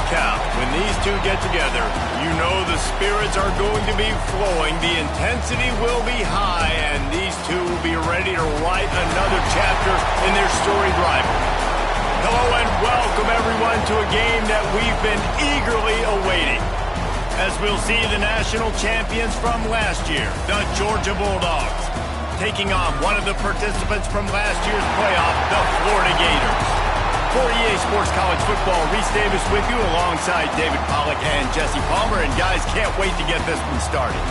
cow. When these two get together, you know the spirits are going to be flowing, the intensity will be high, and these two will be ready to write another chapter in their storied rivalry. Hello and welcome everyone to a game that we've been eagerly awaiting, as we'll see the national champions from last year, the Georgia Bulldogs, taking on one of the participants from last year's playoff, the Florida Gators. For EA Sports College Football, Reese Davis with you alongside David Pollack and Jesse Palmer. And guys, can't wait to get this one started.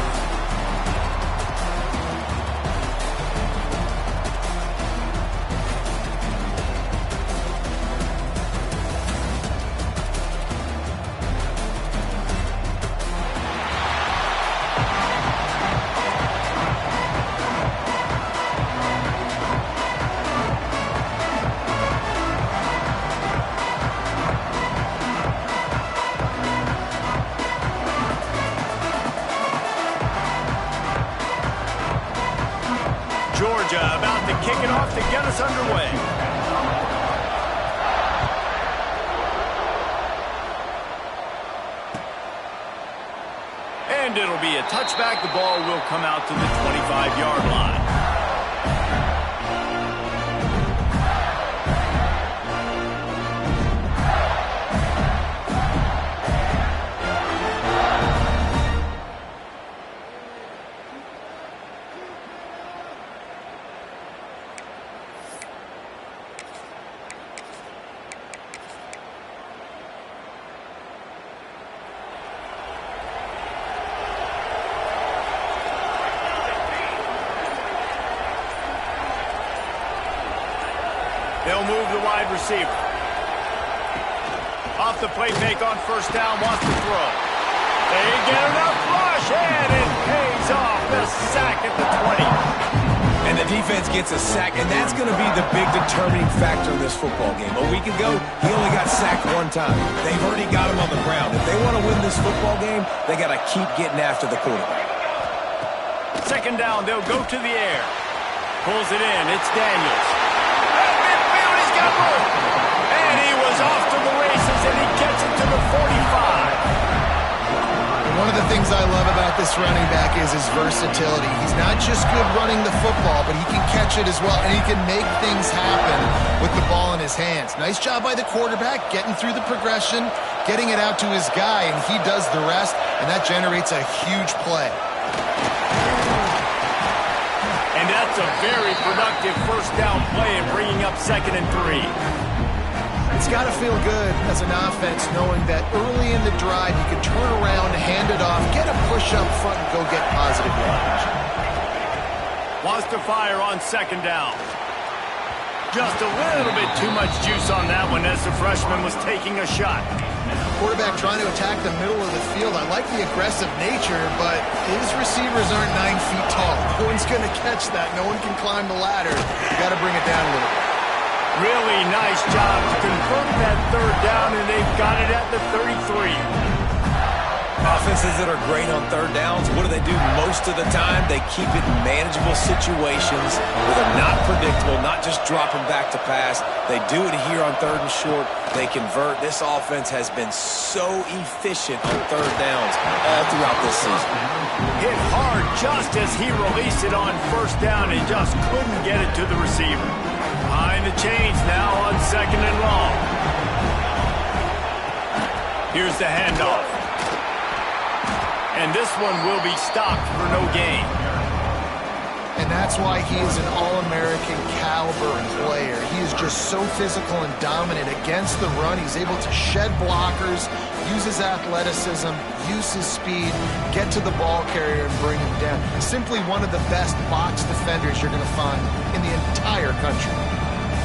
Georgia about to kick it off to get us underway. And it'll be a touchback. The ball will come out to the 25-yard line. They'll move the wide receiver. Off the play fake on first down, wants to throw. They get enough rush, and it pays off. The sack at the 20. And the defense gets a sack, and that's going to be the big determining factor in this football game. A week ago, he only got sacked one time. They've already got him on the ground. If they want to win this football game, they got to keep getting after the quarterback. Second down, they'll go to the air. Pulls it in, it's Daniels. And he was off to the races, and he gets it to the 45. One of the things I love about this running back is his versatility. He's not just good running the football, but he can catch it as well, and he can make things happen with the ball in his hands. Nice job by the quarterback, getting through the progression, getting it out to his guy, and he does the rest, and that generates a huge play. And that's a very productive first down play and bringing up 2nd and 3. It's got to feel good as an offense knowing that early in the drive you can turn around, hand it off, get a push up front, and go get positive yardage. Wants to fire on 2nd down. Just a little bit too much juice on that one as the freshman was taking a shot. Quarterback trying to attack the middle of the field. I like the aggressive nature, but his receivers aren't 9 feet tall. No one's going to catch that. No one can climb the ladder. You got to bring it down a little bit. Really nice job to convert that 3rd down, and they've got it at the 33. Offenses that are great on 3rd downs, what do? Most of the time, they keep it in manageable situations where they're not predictable, not just dropping back to pass. They do it here on 3rd and short. They convert. This offense has been so efficient on 3rd downs all throughout this season. Hit hard just as he released it on 1st down and just couldn't get it to the receiver. Behind the chains now on 2nd and long. Here's the handoff. And this one will be stopped for no gain. And that's why he is an All-American caliber player. He is just so physical and dominant against the run. He's able to shed blockers, use his athleticism, use his speed, get to the ball carrier and bring him down. Simply one of the best box defenders you're going to find in the entire country.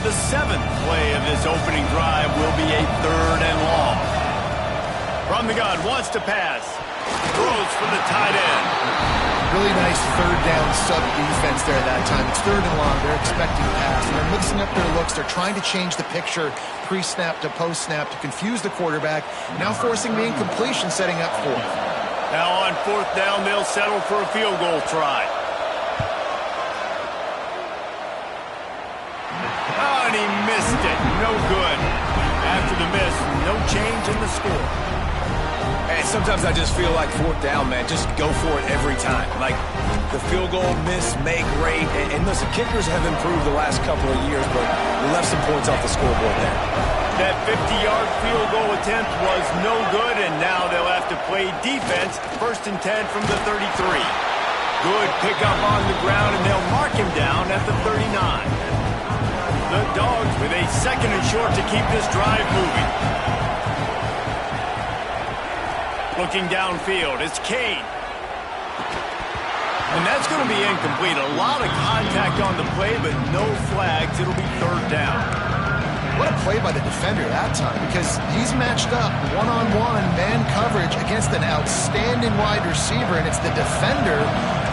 The 7th play of this opening drive will be a 3rd and long. From the gun, wants to pass. Throws for the tight end. Really nice 3rd down sub-defense there that time. It's 3rd and long. They're expecting pass. And they're mixing up their looks. They're trying to change the picture pre-snap to post-snap to confuse the quarterback. Now forcing the incompletion, setting up 4th. Now on 4th down, they'll settle for a field goal try. Oh, and he missed it. No good. After the miss. No change in the score. And sometimes I just feel like fourth down, man, just go for it every time. Like the field goal miss, make rate. And listen, kickers have improved the last couple of years, but we left some points off the scoreboard there. That 50-yard field goal attempt was no good, and now they'll have to play defense. 1st and 10 from the 33. Good pickup on the ground, and they'll mark him down at the 39. The Dogs with a 2nd and short to keep this drive moving. Looking downfield, it's Kane. And that's going to be incomplete. A lot of contact on the play, but no flags. It'll be 3rd down. What a play by the defender that time, because he's matched up one-on-one man coverage against an outstanding wide receiver, and it's the defender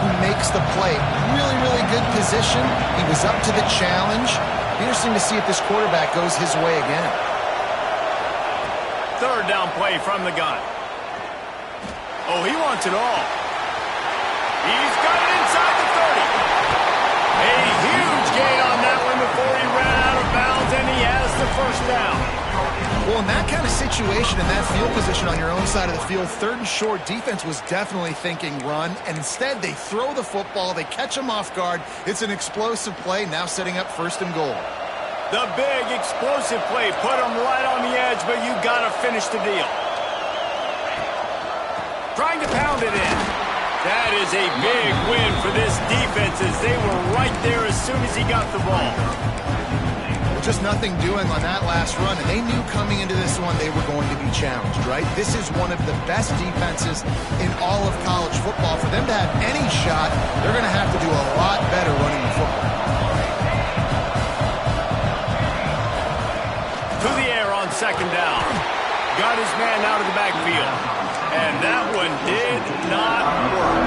who makes the play. Really, really good position. He was up to the challenge. Interesting to see if this quarterback goes his way again. 3rd down play from the gun. Oh, he wants it all. He's got it inside the 30. A huge gain on that one before he ran out of bounds, and he has the 1st down. Well, in that kind of situation, in that field position on your own side of the field, 3rd and short, defense was definitely thinking run, and instead they throw the football, they catch him off guard. It's an explosive play, now setting up 1st and goal. The big explosive play put him right on the edge, but you got to finish the deal. Trying to pound it in. That is a big win for this defense, as they were right there as soon as he got the ball. Just nothing doing on that last run, and they knew coming into this one they were going to be challenged, right? This is one of the best defenses in all of college football. For them to have any shot, they're going to have to do a lot better running the football. To the air on 2nd down. Got his man out of the backfield. And that one did not work.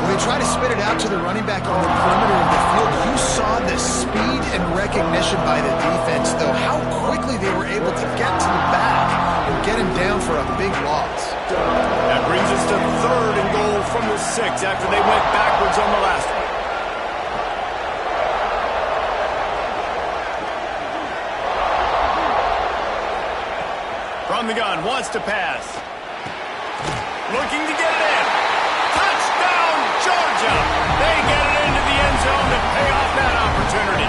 When they try to spit it out to the running back on the perimeter of the field, you saw the speed and recognition by the defense, though, how quickly they were able to get to the back and get him down for a big loss. That brings us to 3rd and goal from the 6 after they went backwards on the last one. From the gun, wants to pass. Looking to get it in. Touchdown, Georgia! They get it into the end zone to pay off that opportunity.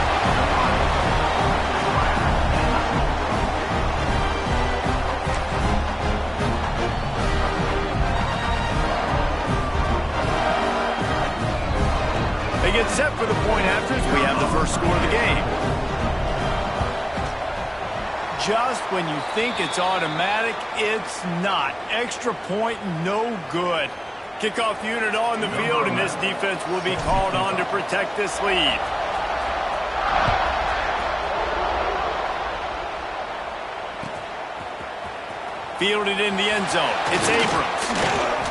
They get set for the point after as we have the 1st score of the game. Just when you think it's automatic, it's not. Extra point, no good. Kickoff unit on the field, and this defense will be called on to protect this lead. Fielded in the end zone. It's Abrams.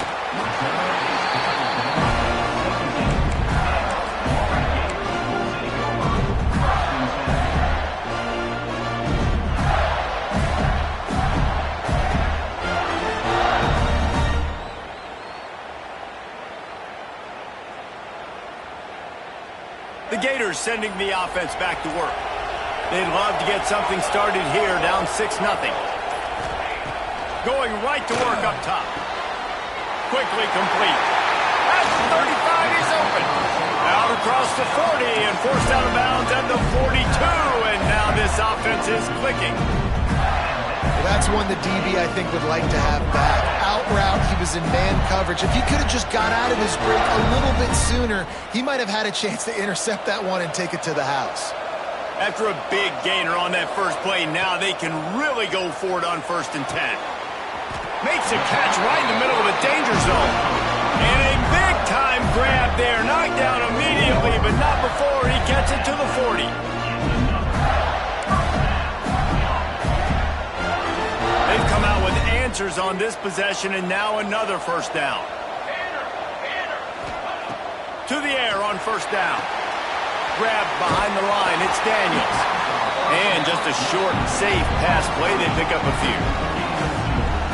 The Gators sending the offense back to work. They'd love to get something started here, down 6-0. Going right to work up top. Quickly complete. That's 35, he's open. Out across the 40 and forced out of bounds at the 42, and now this offense is clicking. Well, that's one the DB, I think, would like to have back. Out route, he was in man coverage. If he could have just got out of his break a little bit sooner, he might have had a chance to intercept that one and take it to the house. After a big gainer on that first play, now they can really go for it on 1st and 10. Makes a catch right in the middle of a danger zone. And a big-time grab there. Knocked down immediately, but not before he gets it to the 40. They've come out with answers on this possession, and now another 1st down. To the air on 1st down. Grabbed behind the line, it's Daniels. And just a short and safe pass play, they pick up a few.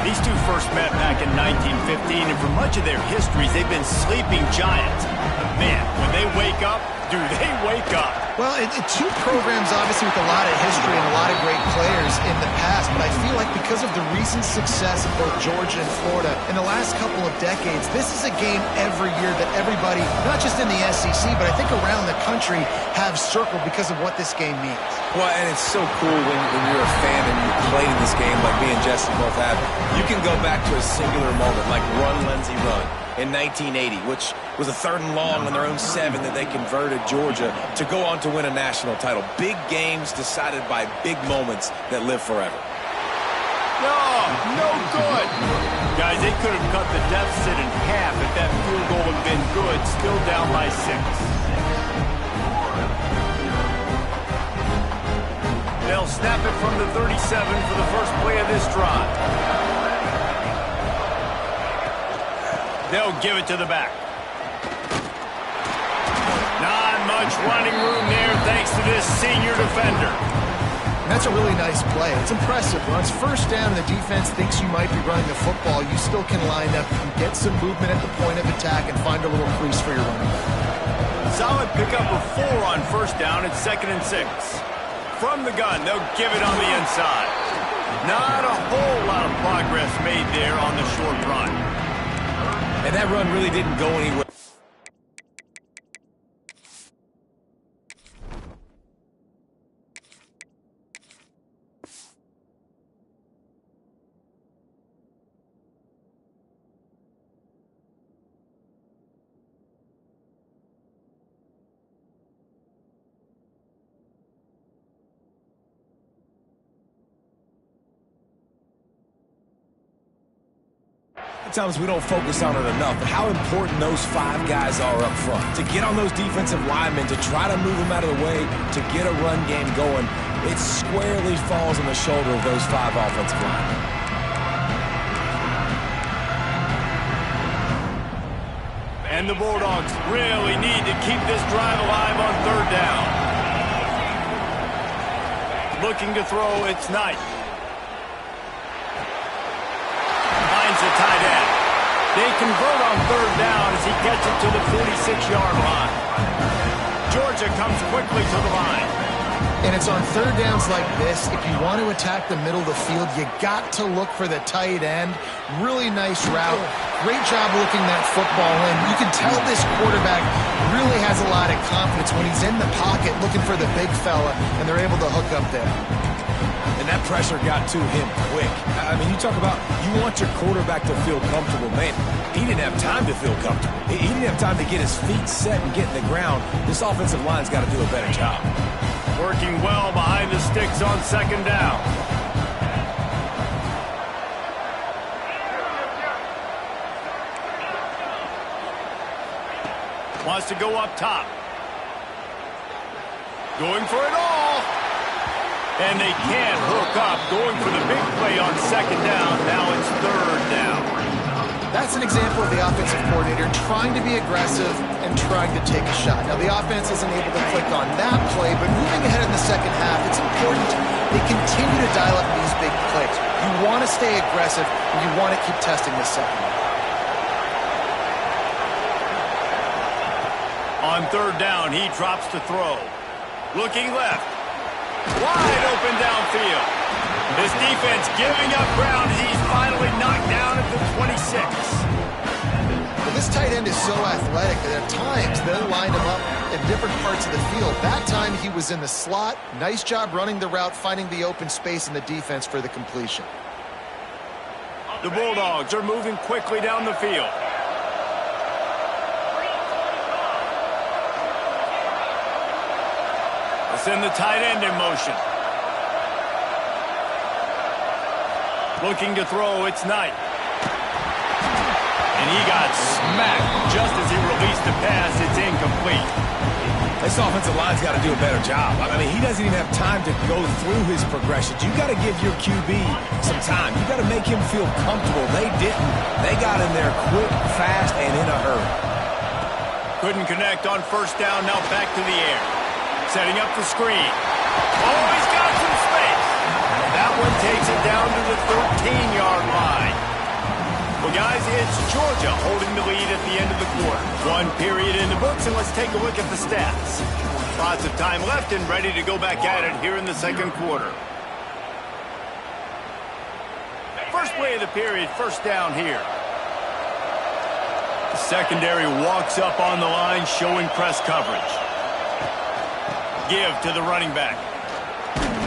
These two first met back in 1915, and for much of their histories, they've been sleeping giants. But man, when they wake up, do they wake up. Well, two programs, obviously, with a lot of history and a lot of great players in the past, but I feel like because of the recent success of both Georgia and Florida in the last couple of decades, this is a game every year that everybody, not just in the SEC, but I think around the country, have circled because of what this game means. Well, and it's so cool when you're a fan and you played in this game like me and Jesse both have. You can go back to a singular moment like Run, Lindsey, Run in 1980, which was a 3rd and long on their own 7 that they converted Georgia to go on to win a national title. Big games decided by big moments that live forever. No good. Guys, they could have cut the deficit in half if that field goal had been good. Still down by 6. They'll snap it from the 37 for the first play of this drive. They'll give it to the back. Not much running room there thanks to this senior defender. And that's a really nice play. It's impressive. When it's first down and the defense thinks you might be running the football, you still can line up and get some movement at the point of attack and find a little crease for your running back. Solid pickup of 4 on first down and 2nd and 6. From the gun, they'll give it on the inside. Not a whole lot of progress made there on the short run. And that run really didn't go anywhere. Sometimes we don't focus on it enough, but how important those 5 guys are up front. To get on those defensive linemen, to try to move them out of the way, to get a run game going, it squarely falls on the shoulder of those 5 offensive linemen. And the Bulldogs really need to keep this drive alive on 3rd down. Looking to throw, it's Knight. Finds the tight end. They convert on 3rd down as he gets it to the 46-yard line. Georgia comes quickly to the line. And it's on 3rd downs like this. If you want to attack the middle of the field, you got to look for the tight end. Really nice route. Great job looking that football in. You can tell this quarterback really has a lot of confidence when he's in the pocket looking for the big fella, and they're able to hook up there. And that pressure got to him quick. I mean, you talk about you want your quarterback to feel comfortable. Man, he didn't have time to feel comfortable. He didn't have time to get his feet set and get in the ground. This offensive line's got to do a better job. Working well behind the sticks on 2nd down. Wants to go up top. Going for it all. And they can't hook up. Going for the big play on 2nd down. Now it's 3rd down. That's an example of the offensive coordinator trying to be aggressive and trying to take a shot. Now, the offense isn't able to click on that play, but moving ahead in the 2nd half, it's important they continue to dial up these big plays. You want to stay aggressive, and you want to keep testing the secondary. On 3rd down, he drops to throw. Looking left. Wide open downfield. This defense giving up ground as he's finally knocked down at the 26. Well, this tight end is so athletic that at times they'll line him up in different parts of the field. That time he was in the slot. Nice job running the route, finding the open space in the defense for the completion. The Bulldogs are moving quickly down the field. Send the tight end in motion. Looking to throw, it's Knight. And he got smacked just as he released the pass. It's incomplete. This offensive line's got to do a better job. I mean, he doesn't even have time to go through his progressions. You got to give your QB some time. You got to make him feel comfortable. They didn't. They got in there quick, fast, and in a hurry. Couldn't connect on 1st down. Now back to the air. Setting up the screen. Oh, he's got some space. That one takes it down to the 13-yard line. Well, guys, it's Georgia holding the lead at the end of the quarter. 1 period in the books, and let's take a look at the stats. Lots of time left and ready to go back at it here in the 2nd quarter. First play of the period, first down here. The secondary walks up on the line, showing press coverage. Give to the running back.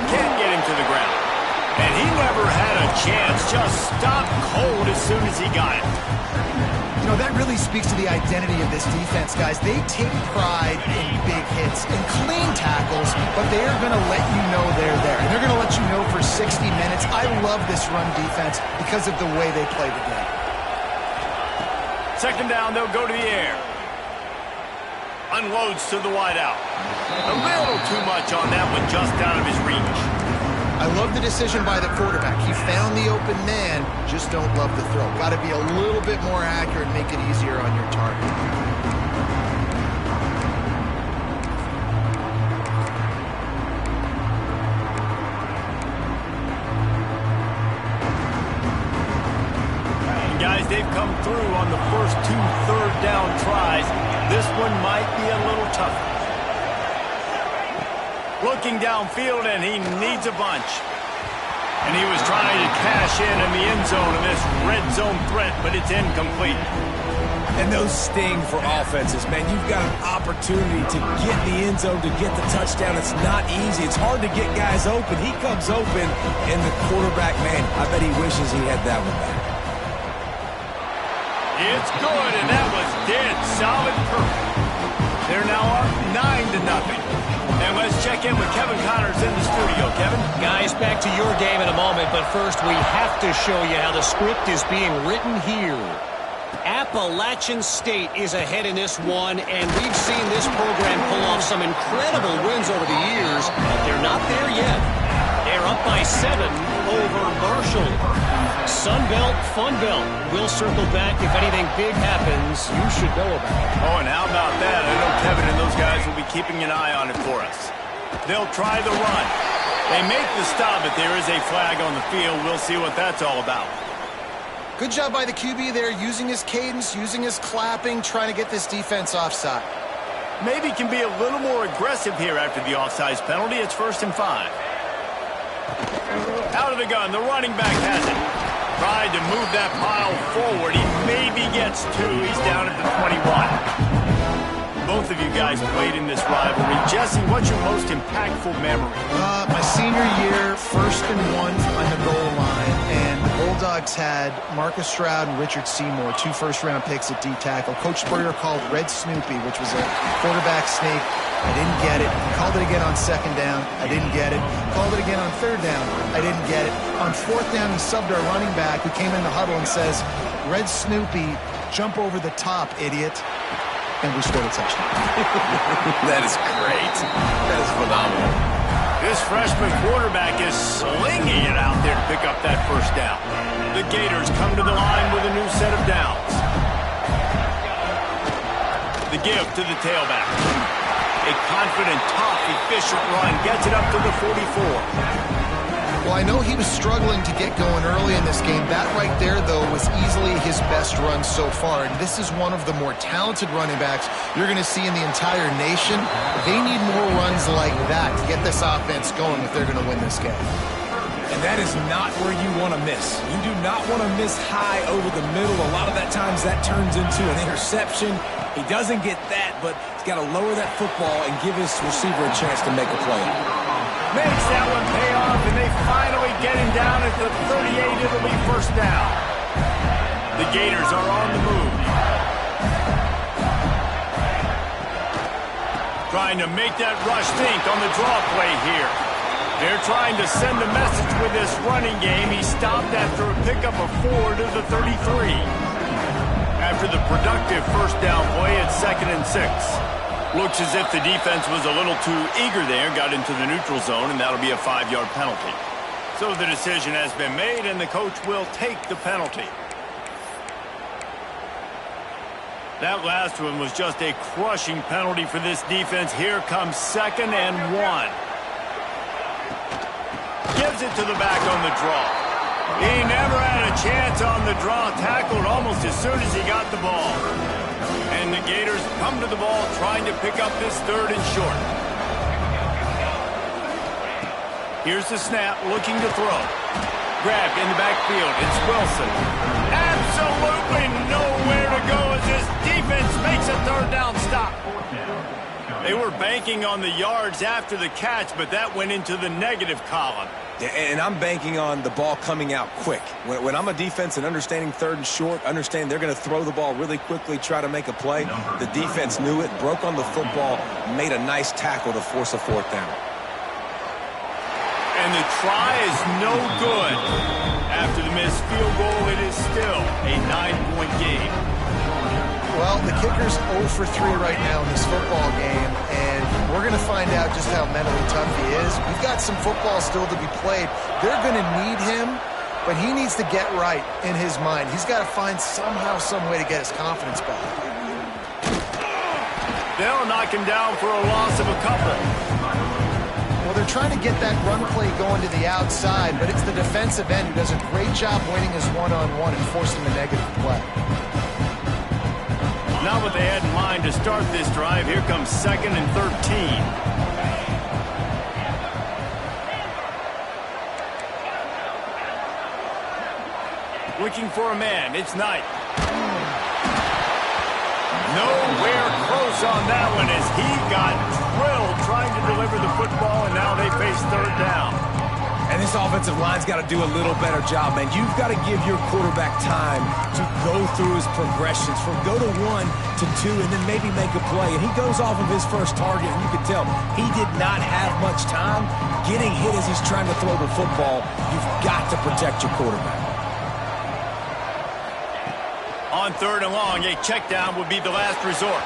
Can't get him to the ground. And he never had a chance, just stopped cold as soon as he got it. You know, that really speaks to the identity of this defense, guys. They take pride in big hits and clean tackles, but they are going to let you know they're there. And they're going to let you know for 60 minutes. I love this run defense because of the way they play the game. Second down, they'll go to the air. Unloads to the wideout. A little too much on that one, just out of his reach. I love the decision by the quarterback. He found the open man, just don't love the throw. Got to be a little bit more accurate and make it easier on your target. And guys, they've come through on the first 2 third-down tries. This one might be a little tougher. Looking downfield, and he needs a bunch. And he was trying to cash in the end zone in this red zone threat, but it's incomplete. And those sting for offenses, man. You've got an opportunity to get the end zone, to get the touchdown. It's not easy. It's hard to get guys open. He comes open, and the quarterback, man, I bet he wishes he had that one back. It's good, and that was dead solid perfect. They're now up 9-0. And let's check in with Kevin Connors in the studio. Kevin? Guys, back to your game in a moment, but first we have to show you how the script is being written here. Appalachian State is ahead in this one, and we've seen this program pull off some incredible wins over the years, but they're not there yet. They're up by 7 over Marshall. Sunbelt, Funbelt. We'll circle back if anything big happens. You should know about it. Oh, and how about that? I know Kevin and those guys will be keeping an eye on it for us. They'll try the run. They make the stop, but there is a flag on the field. We'll see what that's all about. Good job by the QB there, using his cadence, using his clapping, trying to get this defense offside. Maybe can be a little more aggressive here after the offsides penalty. It's 1st and 5. Out of the gun, the running back has it. Tried to move that pile forward. He maybe gets 2. He's down at the 21. Both of you guys played in this rivalry. Jesse, what's your most impactful memory? My senior year, 1st and 1 on the goal line, and the Bulldogs had Marcus Stroud and Richard Seymour, 2 first-round picks at D-tackle. Coach Spurrier called Red Snoopy, which was a quarterback sneak. I didn't get it. Called it again on 2nd down. I didn't get it. Called it again on 3rd down. I didn't get it. On 4th down, he subbed our running back, who came in the huddle and says, Red Snoopy, jump over the top, idiot. And we scored a touchdown. That is great. That is phenomenal. This freshman quarterback is slinging it out there to pick up that 1st down. The Gators come to the line with a new set of downs. The give to the tailback. A confident, tough, efficient run gets it up to the 44. Well, I know he was struggling to get going early in this game. That right there, though, was easily his best run so far. And this is one of the more talented running backs you're going to see in the entire nation. They need more runs like that to get this offense going if they're going to win this game. And that is not where you want to miss. You do not want to miss high over the middle. A lot of that times that turns into an interception. He doesn't get that, but he's got to lower that football and give his receiver a chance to make a play. Makes that one pay off, and they finally get him down at the 38. It'll be 1st down. The Gators are on the move. Trying to make that rush think on the draw play here. They're trying to send a message with this running game. He stopped after a pickup of 4 to the 33. After the productive 1st down play, it's 2nd and 6. Looks as if the defense was a little too eager there, got into the neutral zone, and that'll be a 5-yard penalty. So the decision has been made, and the coach will take the penalty. That last one was just a crushing penalty for this defense. Here comes 2nd and 1. Gives it to the back on the draw. He never had a chance on the draw, tackled almost as soon as he got the ball. And the Gators come to the ball trying to pick up this 3rd and short. Here's the snap, looking to throw. grab in the backfield. It's Wilson. Absolutely nowhere to go as this defense makes a third down stop. They were banking on the yards after the catch, but that went into the negative column. Yeah, and I'm banking on the ball coming out quick. When I'm a defense and understanding third and short, understand they're going to throw the ball really quickly, try to make a play. The defense knew it, broke on the football, made a nice tackle to force a fourth down. And the try is no good. After the missed field goal, it is still a 9-point game. Well, the kicker's 0 for 3 right now in this football game, and we're going to find out just how mentally tough he is. We've got some football still to be played. They're going to need him, but he needs to get right in his mind. He's got to find somehow, some way to get his confidence back. They'll knock him down for a loss of a couple. Well, they're trying to get that run play going to the outside, but it's the defensive end who does a great job winning his one-on-one and forcing the negative play. Not what they had in mind to start this drive. Here comes 2nd and 13. Looking for a man. It's Knight. Nowhere close on that one as he got drilled trying to deliver the football, and now they face third down. And this offensive line's got to do a little better job, man. You've got to give your quarterback time to go through his progressions from go to 1 to 2 and then maybe make a play. And he goes off of his first target, and you can tell he did not have much time getting hit as he's trying to throw the football. You've got to protect your quarterback. On 3rd and long, a check down would be the last resort.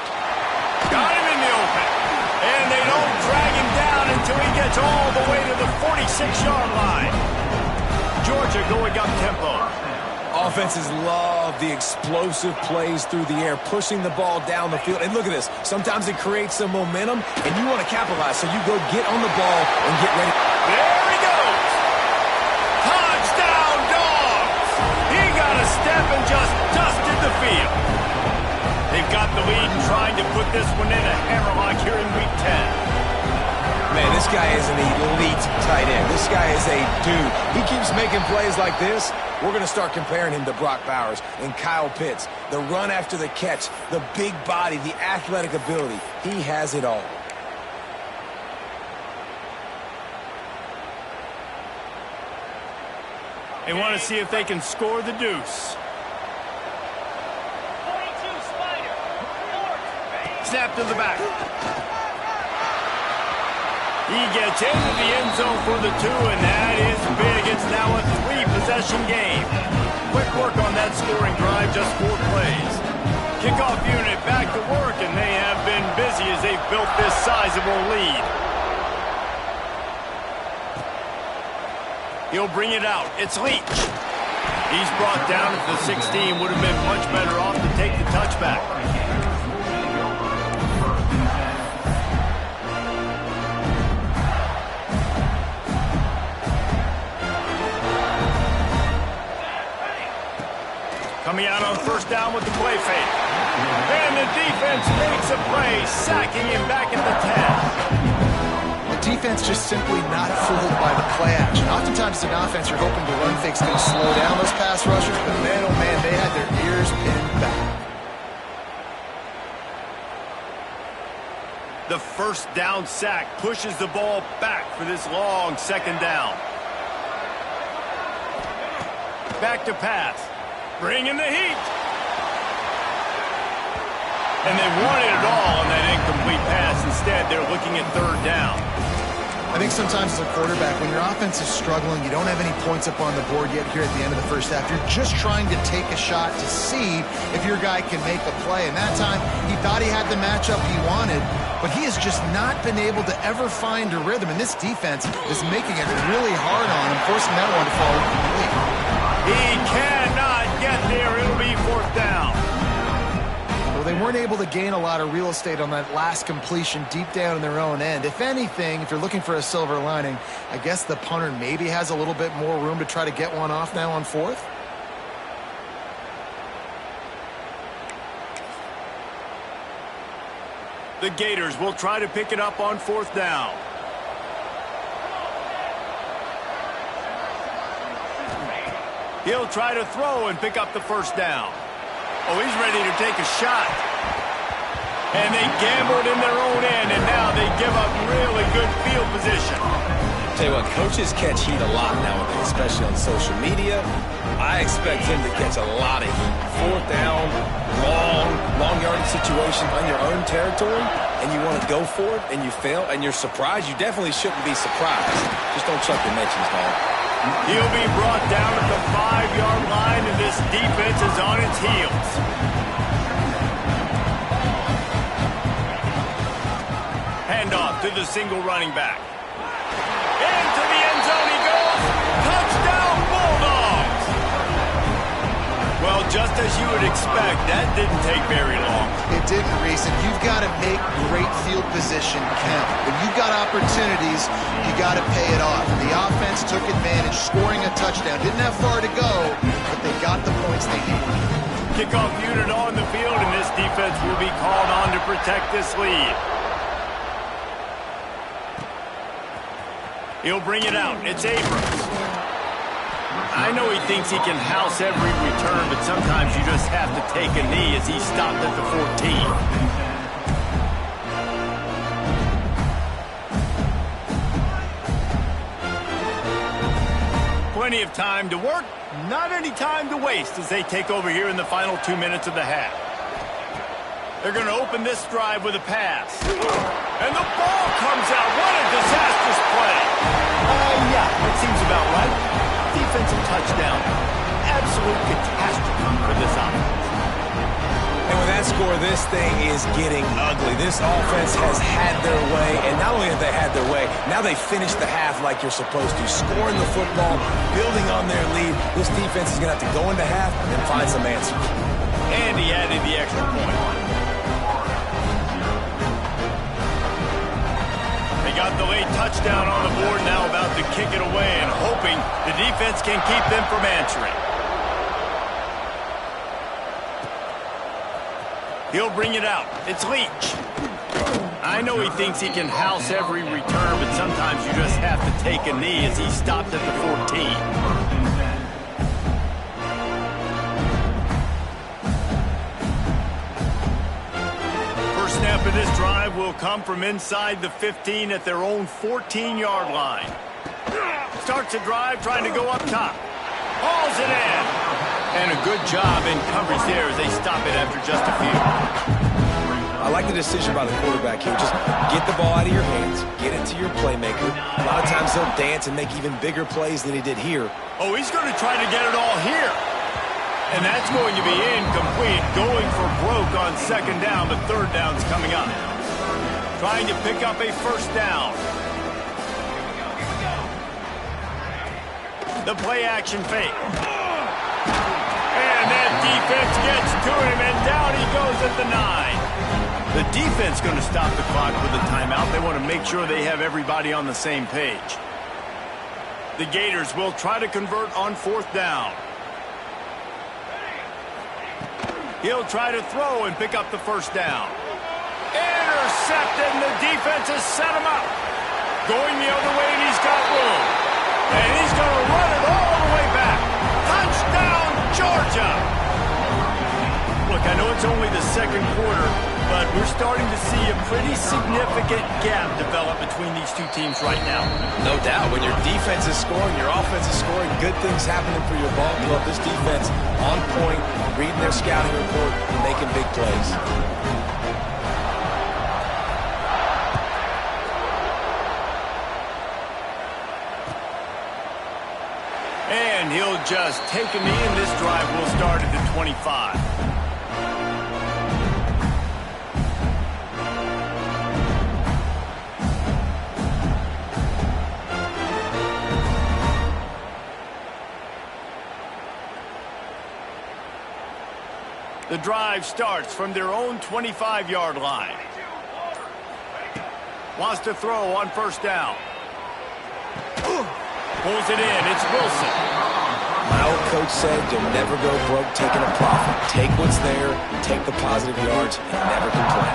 Got him in the open. And they don't drag him down until he gets all the way to the 46-yard line. Georgia going up tempo. Offenses love the explosive plays through the air, pushing the ball down the field. And look at this. Sometimes it creates some momentum, and you want to capitalize. So you go get on the ball and get ready. There he goes. Touchdown, Dogs. He got a step and just dusted the field. They've got the lead and trying to put this one in a hammerlock here in Week 10. Man, this guy is an elite tight end. This guy is a dude. He keeps making plays like this. We're going to start comparing him to Brock Bowers and Kyle Pitts. The run after the catch, the big body, the athletic ability. He has it all. They want to see if they can score the deuce. Snap to the back. He gets into the end zone for the 2, and that is big. It's now a 3-possession game. Quick work on that scoring drive, just 4 plays. Kickoff unit back to work, and they have been busy as they've built this sizable lead. He'll bring it out. It's Leach. He's brought down at the 16. Would have been much better off to take the touchback. Coming out on 1st down with the play fake. And the defense makes a play, sacking him back at the 10. The defense just simply not fooled by the play action. Oftentimes, as an offense, you're hoping the run fake's going to slow down those pass rushers, but man, oh man, they had their ears pinned back. The 1st down sack pushes the ball back for this long 2nd down. Back to pass. Bringing the heat. And they wanted it all on that incomplete pass. Instead, they're looking at 3rd down. I think sometimes as a quarterback, when your offense is struggling, you don't have any points up on the board yet here at the end of the 1st half. You're just trying to take a shot to see if your guy can make a play. And that time, he thought he had the matchup he wanted, but he has just not been able to ever find a rhythm. And this defense is making it really hard on him, forcing that one to fall incomplete. He cannot get there. It'll be 4th down. Well, they weren't able to gain a lot of real estate on that last completion deep down in their own end. If anything, if you're looking for a silver lining, I guess the punter maybe has a little bit more room to try to get one off now on 4th. The Gators will try to pick it up on 4th down. He'll try to throw and pick up the first down. Oh, he's ready to take a shot. And they gambled in their own end, and now they give up really good field position. Tell you what, coaches catch heat a lot nowadays, especially on social media. I expect him to catch a lot of heat. Fourth down, long yardage situation on your own territory, and you want to go for it, and you fail, and you're surprised. You definitely shouldn't be surprised. Just don't chuck your mentions, man. He'll be brought down at the 5-yard line, and this defense is on its heels. Handoff to the single running back. Into the end zone he goes. Touchdown, Bulldogs! Well, just as you would expect, that didn't take very long. It didn't, Reese, and you've got to make great field position count. When you've got opportunities, you got to pay it off. And the offense took advantage, scoring a touchdown. Didn't have far to go, but they got the points they needed. Kickoff unit on the field, and this defense will be called on to protect this lead. He'll bring it out. It's Abrams. I know he thinks he can house every return, but sometimes you just have to take a knee as he stopped at the 14. Plenty of time to work, not any time to waste as they take over here in the final 2 minutes of the half. They're going to open this drive with a pass. And the ball comes out. What a disastrous play. Yeah, that seems about right. Defensive touchdown. Absolute catastrophe for this offense. And with that score, this thing is getting ugly. This offense has had their way, and not only have they had their way, now they finished the half like you're supposed to, scoring the football, building on their lead. This defense is going to have to go into half and find some answers. And he added the extra point. They got the late touchdown on the board, now about to kick it away and hoping the defense can keep them from answering. He'll bring it out. It's Leach. I know he thinks he can house every return, but sometimes you just have to take a knee as he stopped at the 14. Snap of this drive will come from inside the 15 at their own 14-yard line. Starts the drive trying to go up top. Hauls it in. And a good job in coverage there as they stop it after just a few. I like the decision by the quarterback here. Just get the ball out of your hands. Get it to your playmaker. A lot of times he'll dance and make even bigger plays than he did here. Oh, he's going to try to get it all here. And that's going to be incomplete, going for broke on second down, but third down's coming up. Trying to pick up a first down. The play-action fake. And that defense gets to him, and down he goes at the 9. The defense going to stop the clock with a timeout. They want to make sure they have everybody on the same page. The Gators will try to convert on fourth down. He'll try to throw and pick up the first down. Intercepted, and the defense has set him up. Going the other way, and he's got room. And he's going to run it all the way back. Touchdown, Georgia! Look, I know it's only the second quarter, but we're starting to see a pretty significant gap develop between these two teams right now. No doubt. When your defense is scoring, your offense is scoring, good things happening for your ball club. This defense on point, reading their scouting report, making big plays. And he'll just take a knee, and this drive will start at the 25. The drive starts from their own 25-yard line. Wants to throw on first down. Pulls it in. It's Wilson. My old coach said you'll never go broke taking a profit. Take what's there, take the positive yards, and never complain.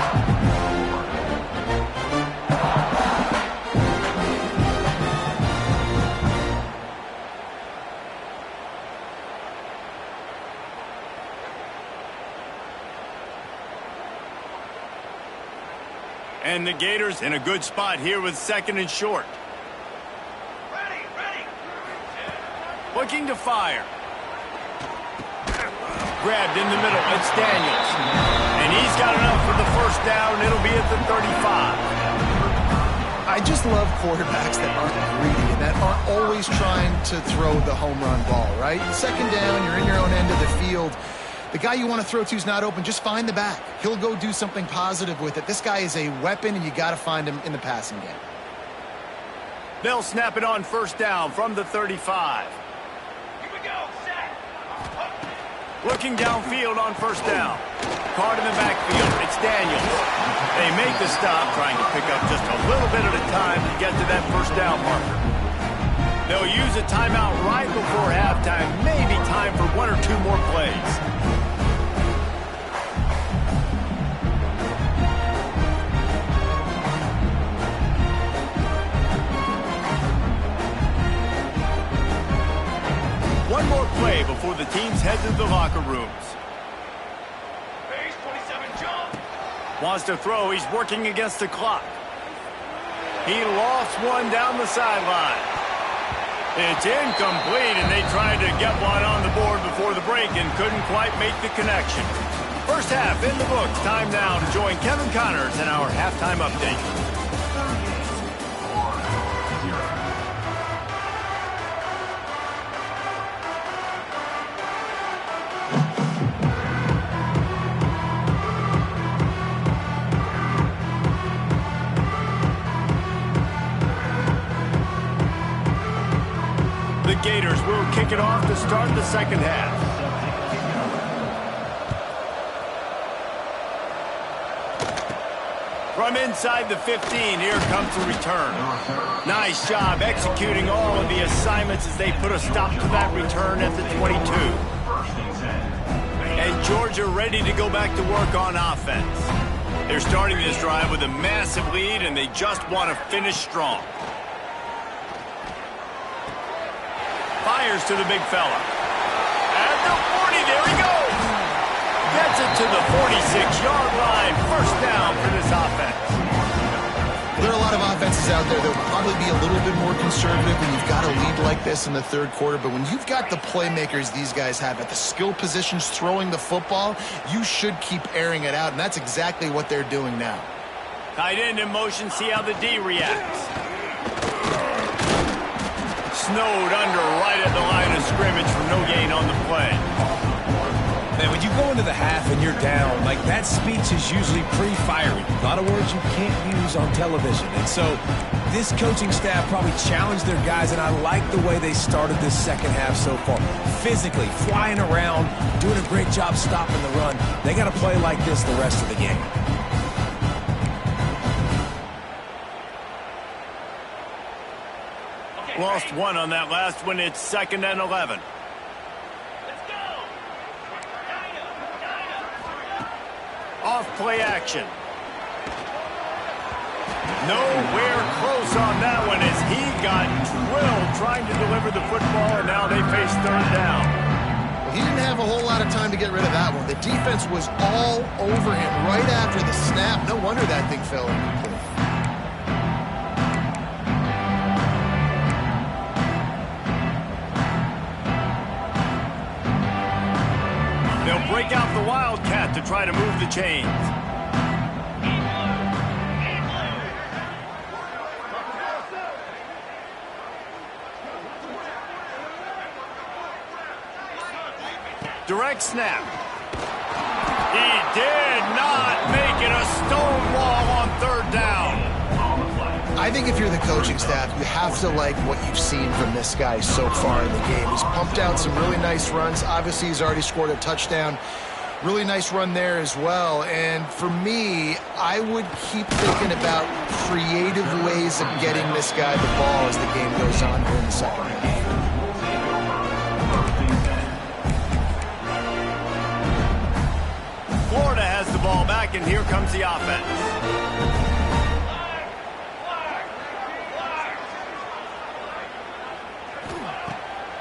And the Gators in a good spot here with 2nd and short. Looking to fire. Grabbed in the middle. It's Daniels. And he's got enough for the first down. It'll be at the 35. I just love quarterbacks that aren't greedy and that aren't always trying to throw the home run ball, right? 2nd down, you're in your own end of the field. The guy you want to throw to is not open. Just find the back. He'll go do something positive with it. This guy is a weapon, and you got to find him in the passing game. They'll snap it on 1st down from the 35. Here we go, set. Looking downfield on 1st down. Caught in the backfield. It's Daniels. They make the stop, trying to pick up just a little bit at a time to get to that 1st down marker. They'll use a timeout right before halftime. Maybe time for 1 or 2 more plays. One more play before the teams head to the locker rooms. Base 27, John. Wants to throw. He's working against the clock. He lost one down the sideline. It's incomplete, and they tried to get one on the board before the break and couldn't quite make the connection. First half in the books. Time now to join Kevin Connors in our halftime update. The Gators will kick it off to start the 2nd half. From inside the 15, here comes the return. Nice job executing all of the assignments as they put a stop to that return at the 22. And Georgia ready to go back to work on offense. They're starting this drive with a massive lead, and they just want to finish strong. Fires to the big fella. At the 40, there he goes. Gets it to the 46-yard line. 1st down for this offense. There are a lot of offenses out there that will probably be a little bit more conservative when you've got a lead like this in the 3rd quarter. But when you've got the playmakers these guys have at the skill positions throwing the football, you should keep airing it out. And that's exactly what they're doing now. Tight end in motion. See how the D reacts. Snowed under right at the line of scrimmage for no gain on the play. Man, when you go into the half and you're down, like that speech is usually pre-firing. A lot of words you can't use on television. And so this coaching staff probably challenged their guys, and I like the way they started this 2nd half so far. Physically, flying around, doing a great job stopping the run. They got to play like this the rest of the game. Lost one on that last one. It's 2nd and 11. Off play action. Nowhere close on that one as he got drilled trying to deliver the football, and now they face 3rd down. He didn't have a whole lot of time to get rid of that one. The defense was all over him right after the snap. No wonder that thing fell incomplete. They'll break out the Wildcat to try to move the chains. Direct snap. He did not make it a stone wall on 3rd down. I think if you're the coaching staff, you have to like what you've seen from this guy so far in the game. He's pumped out some really nice runs. Obviously, he's already scored a touchdown. Really nice run there as well. And for me, I would keep thinking about creative ways of getting this guy the ball as the game goes on here in the 2nd half. Florida has the ball back, and here comes the offense.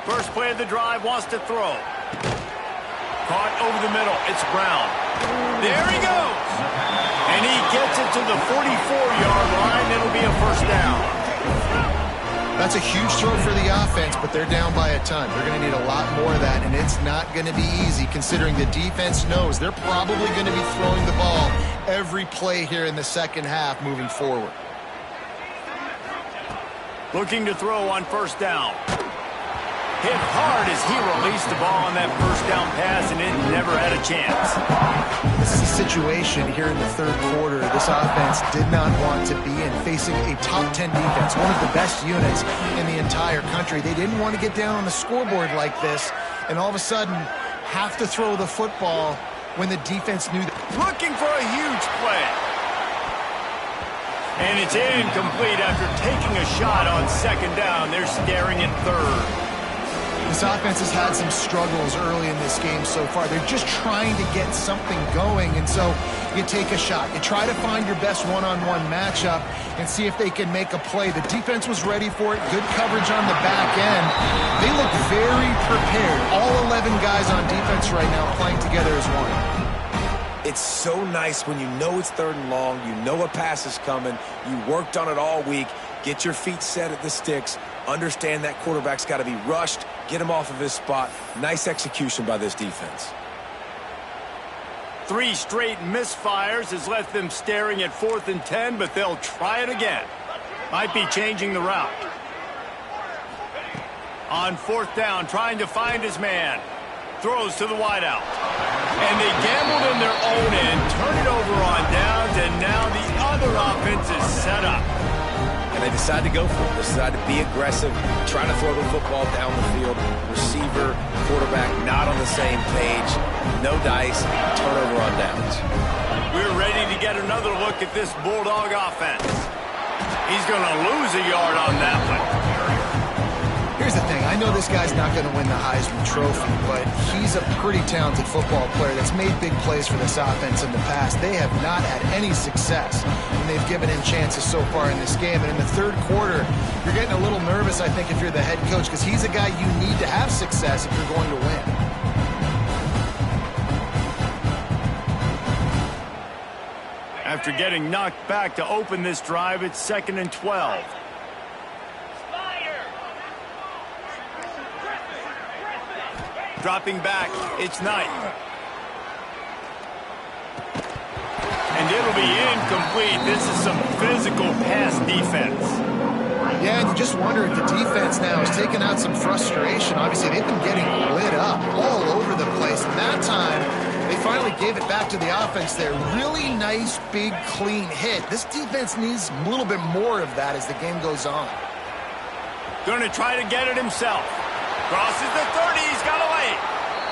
First play of the drive, wants to throw. Caught over the middle. It's Brown. There he goes. And he gets it to the 44-yard line. It'll be a first down. That's a huge throw for the offense, but they're down by a ton. They're going to need a lot more of that, and it's not going to be easy considering the defense knows they're probably going to be throwing the ball every play here in the second half moving forward. Looking to throw on first down. Hit hard as he released the ball on that first down pass, and it never had a chance. This is a situation here in the third quarter this offense did not want to be in, facing a top 10 defense, one of the best units in the entire country. They didn't want to get down on the scoreboard like this, and all of a sudden have to throw the football when the defense knew that. Looking for a huge play. And it's incomplete after taking a shot on second down. They're staring at third. This offense has had some struggles early in this game so far. They're just trying to get something going, and so you take a shot. You try to find your best one-on-one matchup and see if they can make a play. The defense was ready for it. Good coverage on the back end. They look very prepared. All 11 guys on defense right now playing together as one. It's so nice when you know it's third and long, you know a pass is coming, you worked on it all week, get your feet set at the sticks, understand that quarterback's got to be rushed, get him off of his spot. Nice execution by this defense. 3 straight misfires has left them staring at 4th and 10, but they'll try it again. Might be changing the route. On 4th down, trying to find his man. Throws to the wideout. And they gambled in their own end, turn it over on downs, and now the other offense is set up. And they decide to go for it. They decide to be aggressive, trying to throw the football down the field. Receiver, quarterback, not on the same page. No dice, turnover on downs. We're ready to get another look at this Bulldog offense. He's going to lose a yard on that one. Here's the thing. I know this guy's not going to win the Heisman Trophy, but he's a pretty talented football player that's made big plays for this offense in the past. They have not had any success when they've given him chances so far in this game. And in the third quarter, you're getting a little nervous, I think, if you're the head coach, because he's a guy you need to have success if you're going to win. After getting knocked back to open this drive, it's 2nd and 12. Dropping back, it's Knight. And it'll be incomplete. This is some physical pass defense. Yeah, and you just wonder if the defense now is taking out some frustration. Obviously, they've been getting lit up all over the place. And that time, they finally gave it back to the offense there. Really nice, big, clean hit. This defense needs a little bit more of that as the game goes on. Going to try to get it himself. Crosses the 30, he's got away.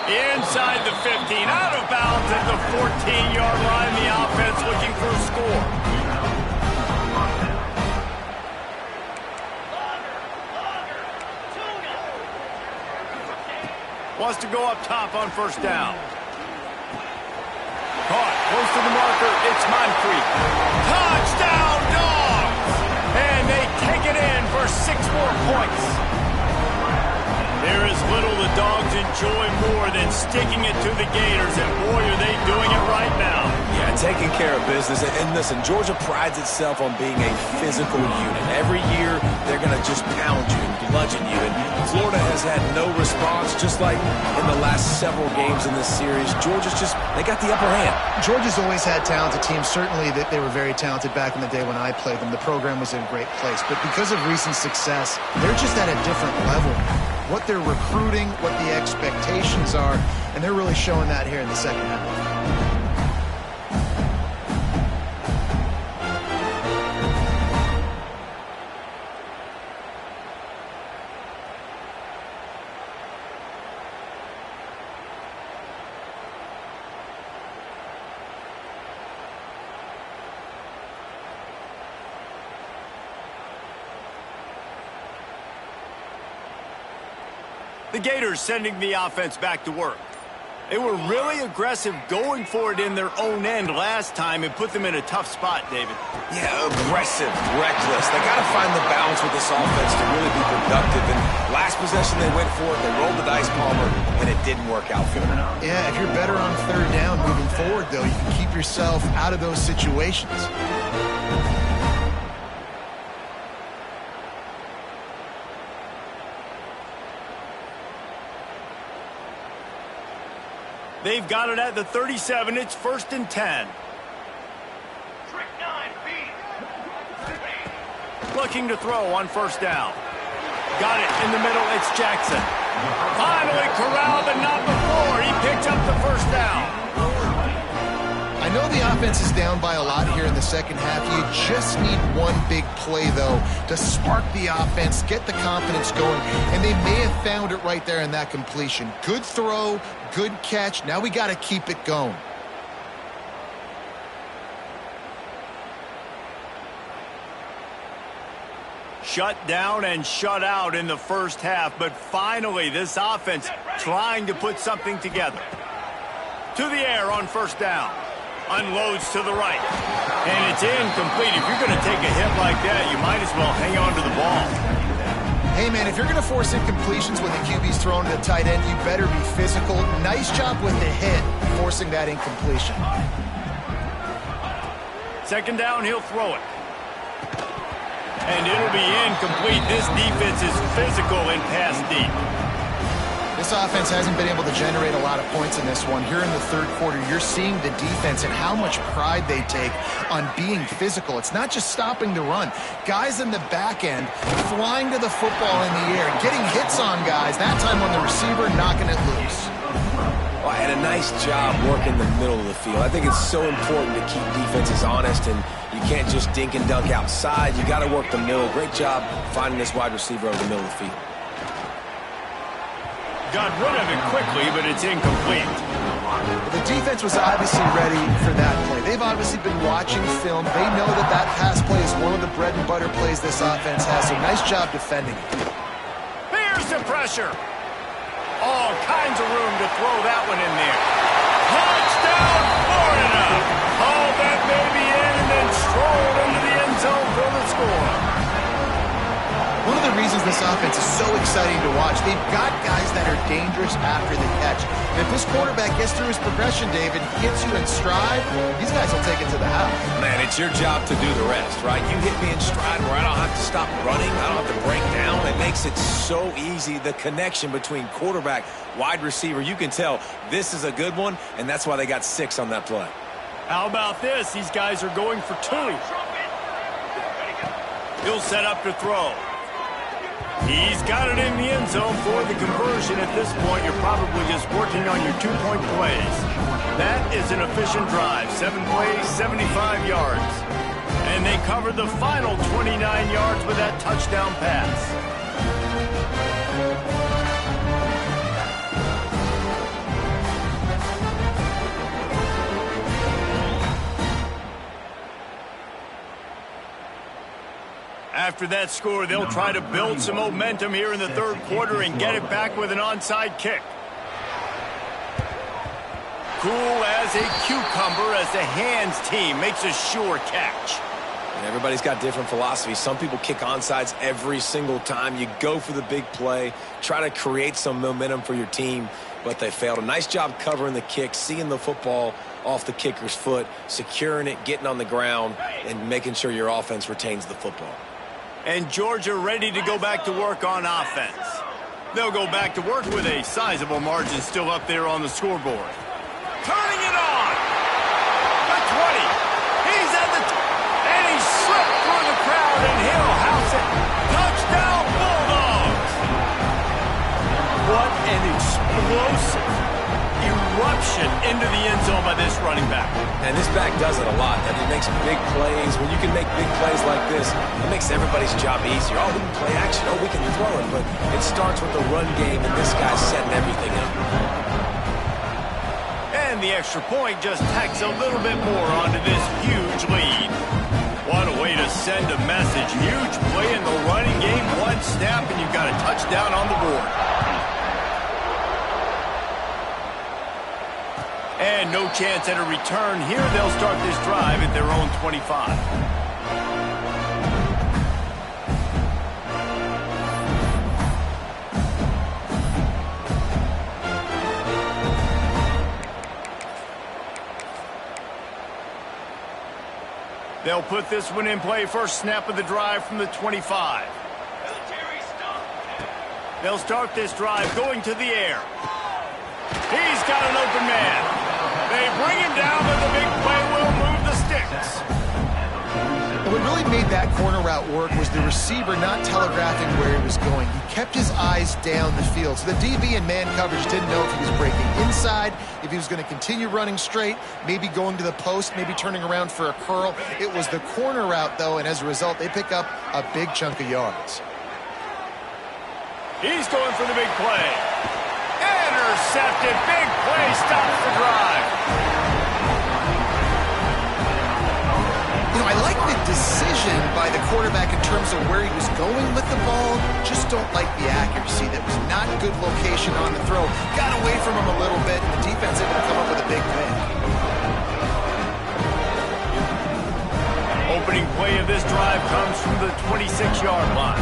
Inside the 15, out of bounds at the 14-yard line. The offense looking for a score. Wants to go up top on first down. Caught, close to the marker, it's Moncrief. Touchdown, Dogs! And they take it in for 6 more points. There is little the Dogs enjoy more than sticking it to the Gators, and boy, are they doing it right now. Yeah, taking care of business. And listen, Georgia prides itself on being a physical unit. Every year, they're going to just pound you and bludgeon you. And Florida has had no response, just like in the last several games in this series. Georgia's just, they got the upper hand. Georgia's always had talented teams. Certainly, they were very talented back in the day when I played them. The program was in a great place. But because of recent success, they're just at a different level. What they're recruiting, what the expectations are, and they're really showing that here in the second half. The Gators sending the offense back to work. They were really aggressive going for it in their own end last time and put them in a tough spot, David. Yeah, aggressive, reckless. They got to find the balance with this offense to really be productive. And last possession they went for it, they rolled the dice, Palmer, and it didn't work out for them. Yeah, if you're better on third down moving forward, though, you can keep yourself out of those situations. They've got it at the 37. It's 1st and 10. Looking to throw on 1st down. Got it in the middle. It's Jackson. Finally corralled, but not before. He picked up the 1st down. I know the offense is down by a lot here in the second half. You just need one big play, though, to spark the offense, get the confidence going, and they may have found it right there in that completion. Good throw, good catch. Now we got to keep it going. Shut down and shut out in the first half, but finally this offense trying to put something together. To the air on 1st down. Unloads to the right. And it's incomplete. If you're going to take a hit like that, you might as well hang on to the ball. Hey, man, if you're going to force incompletions when the QB's thrown to the tight end, you better be physical. Nice job with the hit, forcing that incompletion. 2nd down, he'll throw it. And it'll be incomplete. This defense is physical and pass deep. This offense hasn't been able to generate a lot of points in this one. Here in the third quarter, you're seeing the defense and how much pride they take on being physical. It's not just stopping the run. Guys in the back end flying to the football in the air, getting hits on guys, that time on the receiver, knocking it loose. Well, and a nice job working the middle of the field. I think it's so important to keep defenses honest, and you can't just dink and dunk outside. You got to work the middle. Great job finding this wide receiver over the middle of the field. Got rid of it quickly, but it's incomplete. The defense was obviously ready for that play. They've obviously been watching film. They know that that pass play is one of the bread and butter plays this offense has, so nice job defending it. Here's the pressure. All kinds of room to throw that one in there. Touchdown, Florida! Haul that baby in and then stroll into the end zone for the score. One of the reasons this offense is so exciting to watch, they've got guys that are dangerous after the catch. And if this quarterback gets through his progression, David, gets you in stride, these guys will take it to the house. Man, it's your job to do the rest, right? You hit me in stride where I don't have to stop running. I don't have to break down. It makes it so easy, the connection between quarterback, wide receiver. You can tell this is a good one, and that's why they got 6 on that play. How about this? These guys are going for 2. He'll set up to throw. He's got it in the end zone for the conversion. At this point, you're probably just working on your 2-point plays. That is an efficient drive. 7 plays, 75 yards. And they covered the final 29 yards with that touchdown pass. After that score, they'll try to build some momentum here in the third quarter and get it back with an onside kick. Cool as a cucumber as the hands team makes a sure catch. And everybody's got different philosophies. Some people kick onsides every single time. You go for the big play, try to create some momentum for your team, but they failed. A nice job covering the kick, seeing the football off the kicker's foot, securing it, getting on the ground, and making sure your offense retains the football. And Georgia ready to go back to work on offense. They'll go back to work with a sizable margin still up there on the scoreboard. Turning it on. The 20. He's at the and he slipped through the crowd and he'll house it. Touchdown Bulldogs. What an explosive eruption into the end zone by this running back. And this back does it a lot. That he makes big plays. When you can make big plays like this, it makes everybody's job easier. Oh, we can play action. Oh, we can throw it. But it starts with the run game, and this guy's setting everything up. And the extra point just tacks a little bit more onto this huge lead. What a way to send a message. Huge play in the running game. One snap, and you've got a touchdown on the board. and no chance at a return. Here they'll start this drive at their own 25. They'll put this one in play. First snap of the drive from the 25. They'll start this drive going to the air. He's got an open man. They bring him down, but the big play will move the sticks. What really made that corner route work was the receiver not telegraphing where he was going. He kept his eyes down the field. So the DB and man coverage didn't know if he was breaking inside, if he was going to continue running straight, maybe going to the post, maybe turning around for a curl. It was the corner route, though, and as a result, they pick up a big chunk of yards. He's going for the big play. Intercepted. Big play stops the drive. You know, I like the decision by the quarterback in terms of where he was going with the ball. Just don't like the accuracy. That was not good location on the throw. Got away from him a little bit, and the defense able to come up with a big pick. Opening play of this drive comes from the 26-yard line.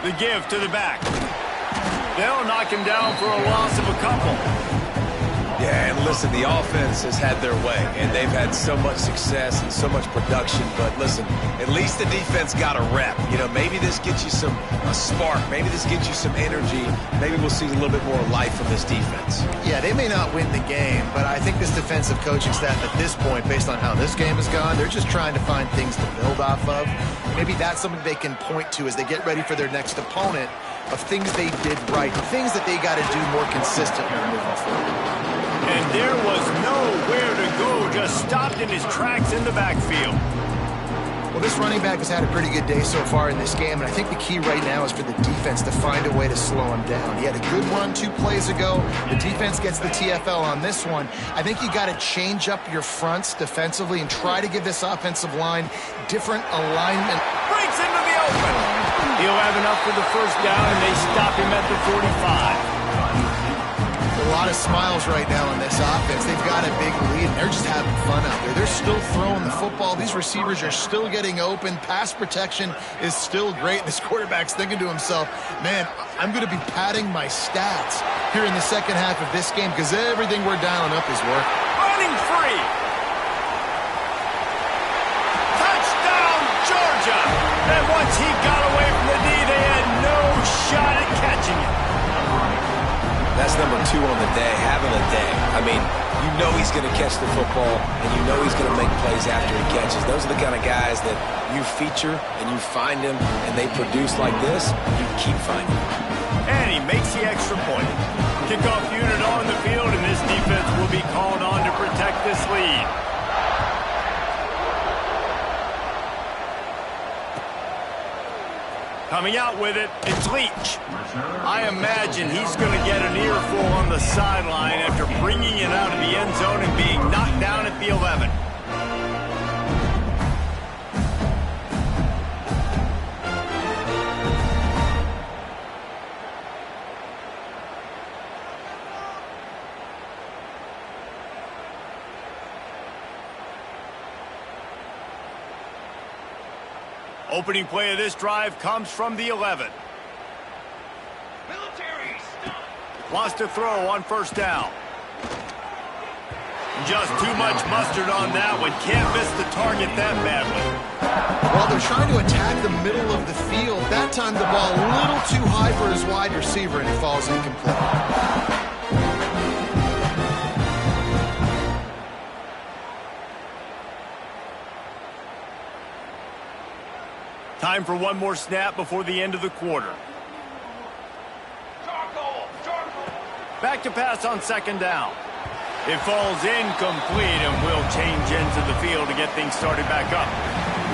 The give to the back. They'll knock him down for a loss of a couple. Yeah, and listen, the offense has had their way, and they've had so much success and so much production. But listen, at least the defense got a rep. You know, maybe this gets you a spark. Maybe this gets you some energy. Maybe we'll see a little bit more life from this defense. Yeah, they may not win the game, but I think this defensive coaching staff at this point, based on how this game has gone, they're just trying to find things to build off of. Maybe that's something they can point to as they get ready for their next opponent, of things they did right, things that they got to do more consistently moving forward. And there was nowhere to go, just stopped in his tracks in the backfield. Well, this running back has had a pretty good day so far in this game, and I think the key right now is for the defense to find a way to slow him down. He had a good run 2 plays ago. The defense gets the TFL on this one. I think you got to change up your fronts defensively and try to give this offensive line different alignment. Breaks into the open. He'll have enough for the first down, and they stop him at the 45. A lot of smiles right now on this offense. They've got a big lead, and they're just having fun out there. They're still throwing the football. These receivers are still getting open. Pass protection is still great. This quarterback's thinking to himself, man, I'm going to be padding my stats here in the second half of this game because everything we're dialing up is working. Running free. Touchdown, Georgia. And once he got away from the D, they had no shot at catching him. That's number 2 on the day, having a day. I mean, you know he's going to catch the football, and you know he's going to make plays after he catches. Those are the kind of guys that you feature, and you find them, and they produce like this, you keep finding them. And he makes the extra point. Kickoff unit on the field, and this defense will be called on to protect this lead. Coming out with it, it's Leach. I imagine he's going to get an earful on the sideline after bringing it out of the end zone and being knocked down at the 11. Opening play of this drive comes from the 11. Lost a throw on first down. Just too much mustard on that one. Can't miss the target that badly. While they're trying to attack the middle of the field, that time the ball a little too high for his wide receiver, and it falls incomplete. Time for one more snap before the end of the quarter. Back to pass on second down. It falls incomplete and will change ends of the field to get things started back up.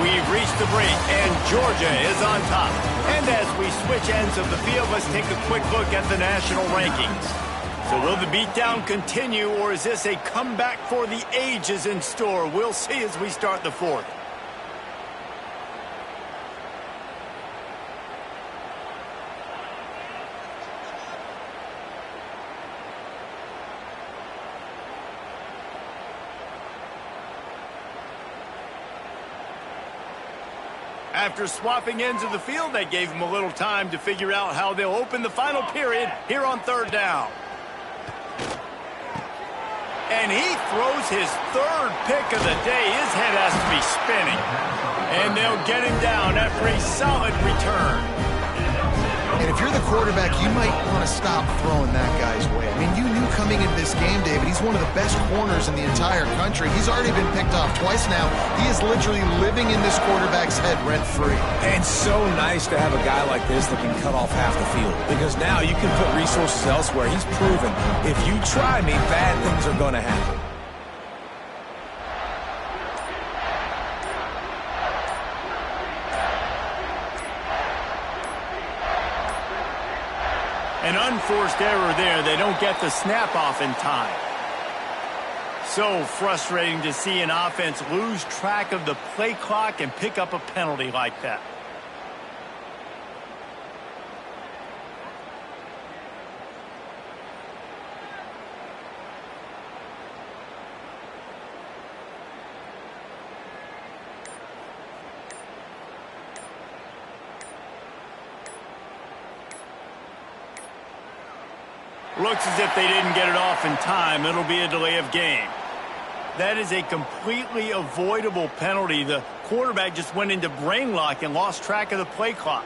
We've reached the break, and Georgia is on top. And as we switch ends of the field, let's take a quick look at the national rankings. So will the beatdown continue, or is this a comeback for the ages in store? We'll see as we start the fourth. After swapping ends of the field, that gave them a little time to figure out how they'll open the final period here on third down. And he throws his third pick of the day. His head has to be spinning. And they'll get him down after a solid return. And if you're the quarterback, you might want to stop throwing that guy's way. I mean, you knew coming into this game, David, he's one of the best corners in the entire country. He's already been picked off twice now. He is literally living in this quarterback's head rent-free. And so nice to have a guy like this that can cut off half the field. Because now you can put resources elsewhere. He's proven, if you try me, bad things are going to happen. An unforced error there. They don't get the snap off in time. So frustrating to see an offense lose track of the play clock and pick up a penalty like that. Looks as if they didn't get it off in time. It'll be a delay of game. That is a completely avoidable penalty. The quarterback just went into brain lock and lost track of the play clock.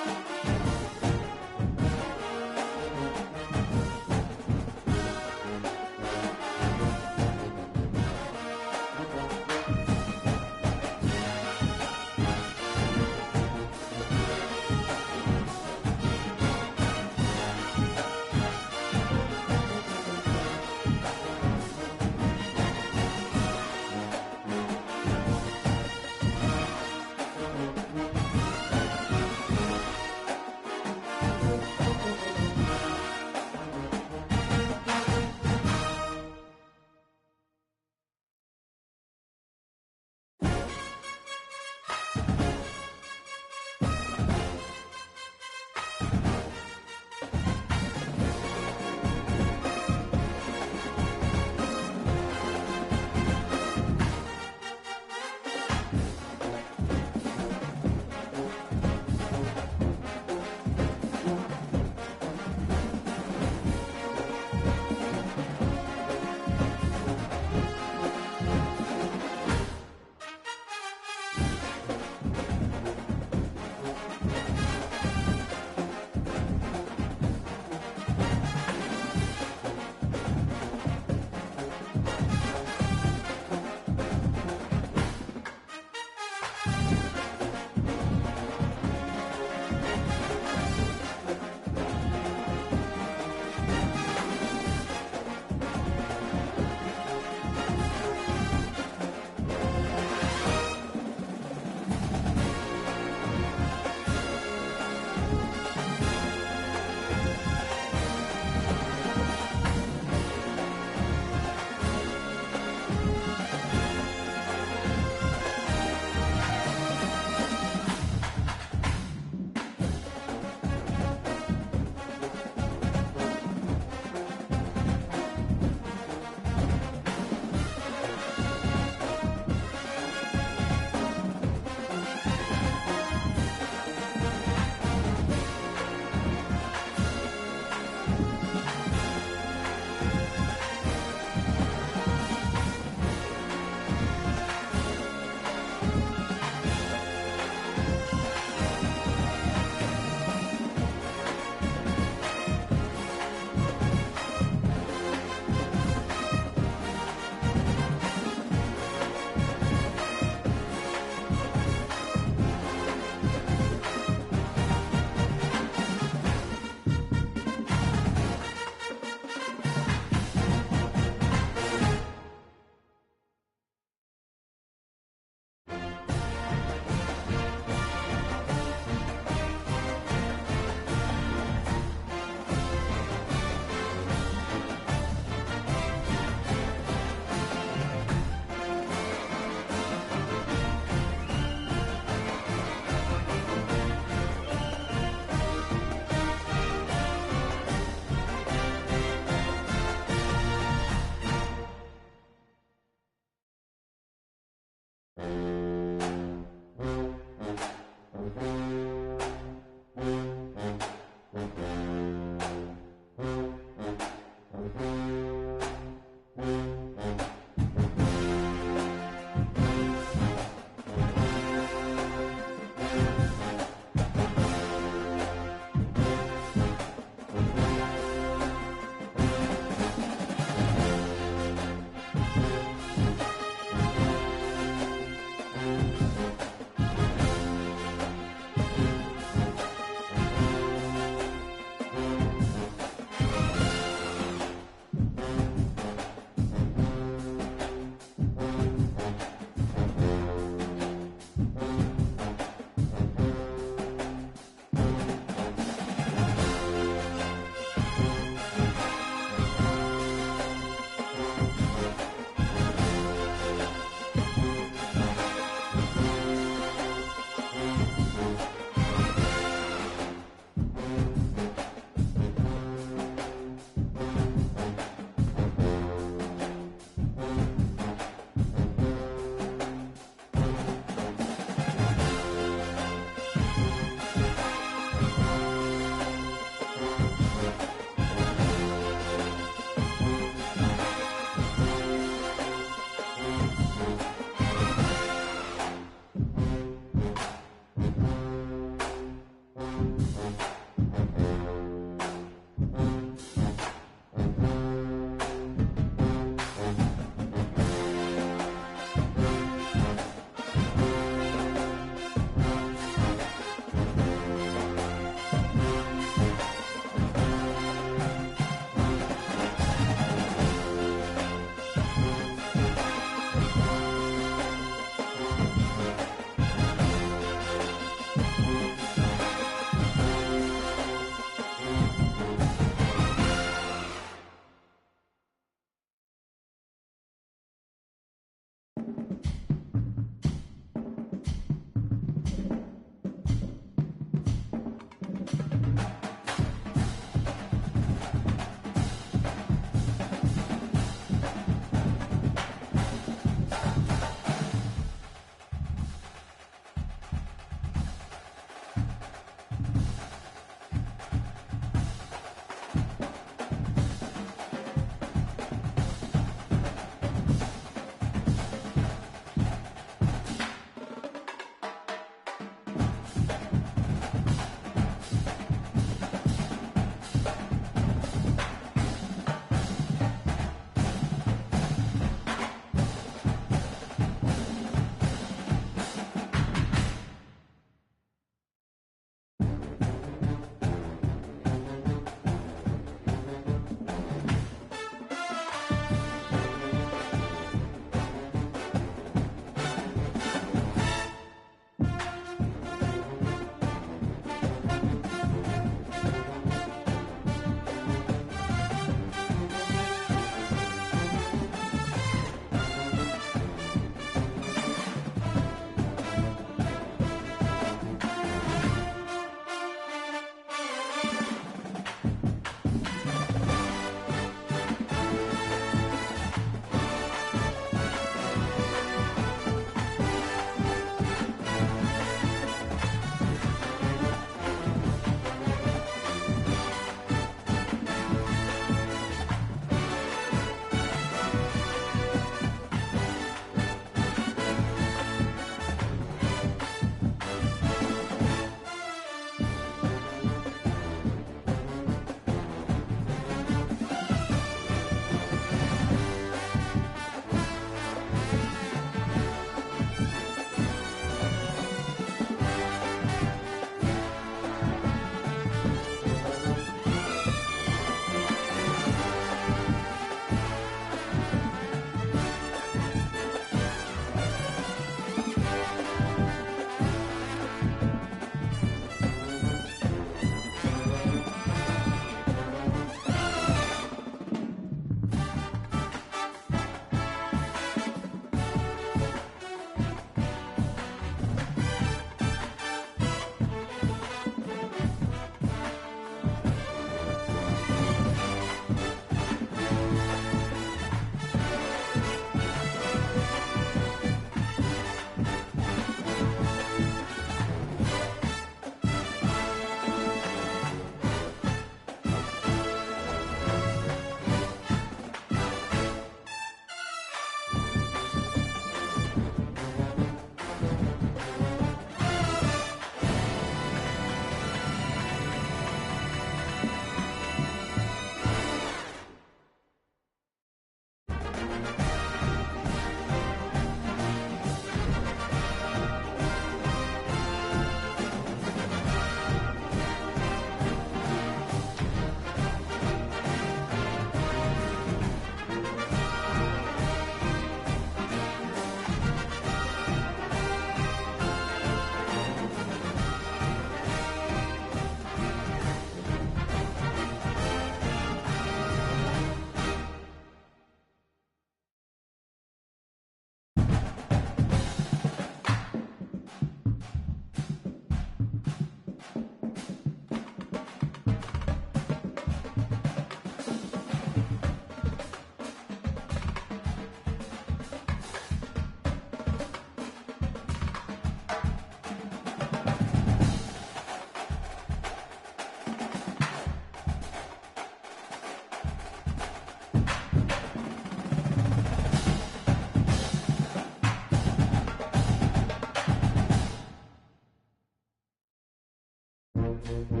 game.